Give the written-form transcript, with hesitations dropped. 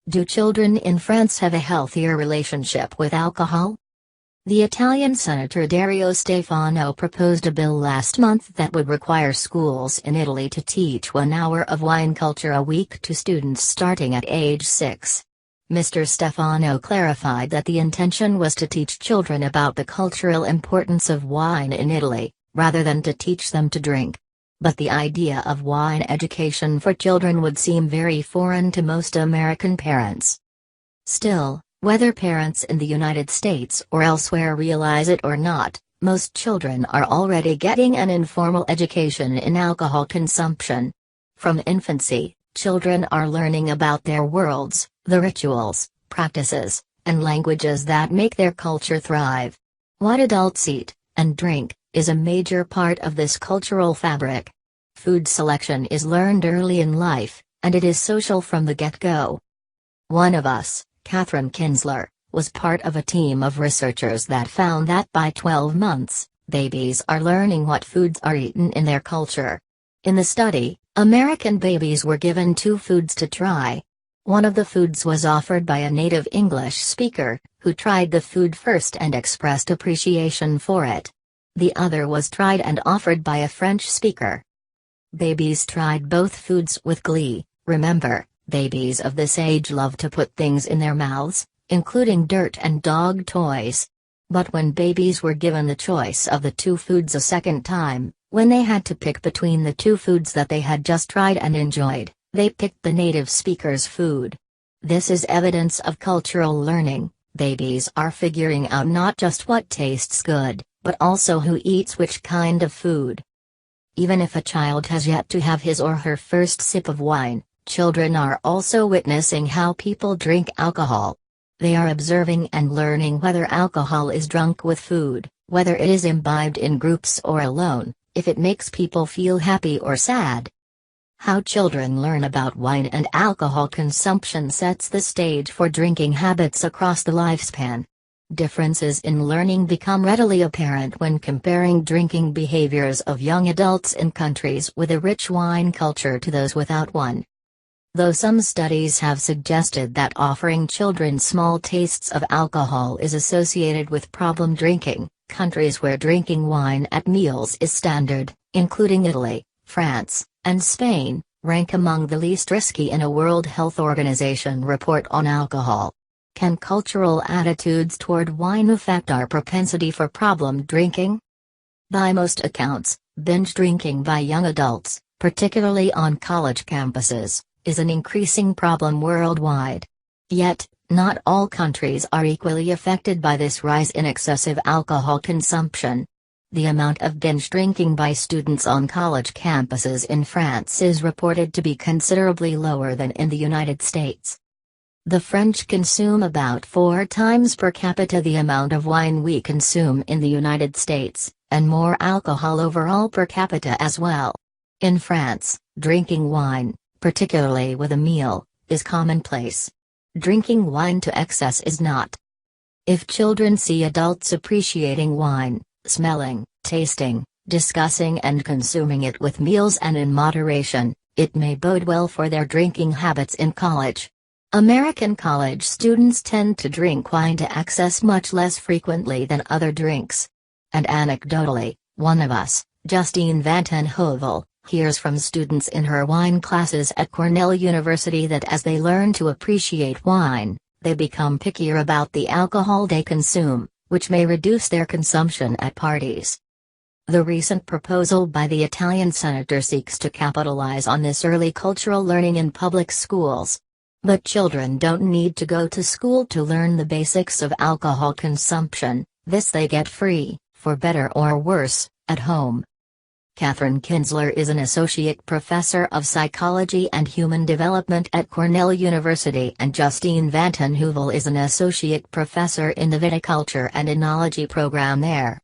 Do children in France have a healthier relationship with alcohol? The Italian Senator Dario Stefano proposed a bill last month that would require schools in Italy to teach 1 hour of wine culture a week to students starting at age 6. Mr. Stefano clarified that the intention was to teach children about the cultural importance of wine in Italy, rather than to teach them to drink. But the idea of wine education for children would seem very foreign to most American parents. Still, whether parents in the United States or elsewhere realize it or not, most children are already getting an informal education in alcohol consumption. From infancy, children are learning about their worlds, the rituals, practices, and languages that make their culture thrive. What adults eat and drink is a major part of this cultural fabric. Food selection is learned early in life, and it is social from the get-go. One of us, Catherine Kinsler, was part of a team of researchers that found that by 12 months, babies are learning what foods are eaten in their culture. In the study, American babies were given 2 foods to try. One of the foods was offered by a native English speaker, who tried the food first and expressed appreciation for it. The other was tried and offered by a French speaker. Babies tried both foods with glee. Remember, babies of this age love to put things in their mouths, including dirt and dog toys. But when babies were given the choice of the 2 foods a second time, when they had to pick between the 2 foods that they had just tried and enjoyed, they picked the native speaker's food. This is evidence of cultural learning. Babies are figuring out not just what tastes good, but also who eats which kind of food. Even if a child has yet to have his or her first sip of wine, children are also witnessing how people drink alcohol. They are observing and learning whether alcohol is drunk with food, whether it is imbibed in groups or alone, if it makes people feel happy or sad. How children learn about wine and alcohol consumption sets the stage for drinking habits across the lifespan. Differences in learning become readily apparent when comparing drinking behaviors of young adults in countries with a rich wine culture to those without one. Though some studies have suggested that offering children small tastes of alcohol is associated with problem drinking, countries where drinking wine at meals is standard, including Italy, France, and Spain, rank among the least risky in a World Health Organization report on alcohol. Can cultural attitudes toward wine affect our propensity for problem drinking? By most accounts, binge drinking by young adults, particularly on college campuses, is an increasing problem worldwide. Yet, not all countries are equally affected by this rise in excessive alcohol consumption. The amount of binge drinking by students on college campuses in France is reported to be considerably lower than in the United States. The French consume about 4 times per capita the amount of wine we consume in the United States, and more alcohol overall per capita as well. In France, drinking wine, particularly with a meal, is commonplace. Drinking wine to excess is not. If children see adults appreciating wine, smelling, tasting, discussing and consuming it with meals and in moderation, it may bode well for their drinking habits in college. American college students tend to drink wine to excess much less frequently than other drinks. And anecdotally, one of us, Justine Vanten Heuvel, hears from students in her wine classes at Cornell University that as they learn to appreciate wine, they become pickier about the alcohol they consume, which may reduce their consumption at parties. The recent proposal by the Italian senator seeks to capitalize on this early cultural learning in public schools. But children don't need to go to school to learn the basics of alcohol consumption. This they get free, for better or worse, at home. Catherine Kinsler is an associate professor of psychology and human development at Cornell University, and Justine Vanten Heuvel is an associate professor in the viticulture and enology program there.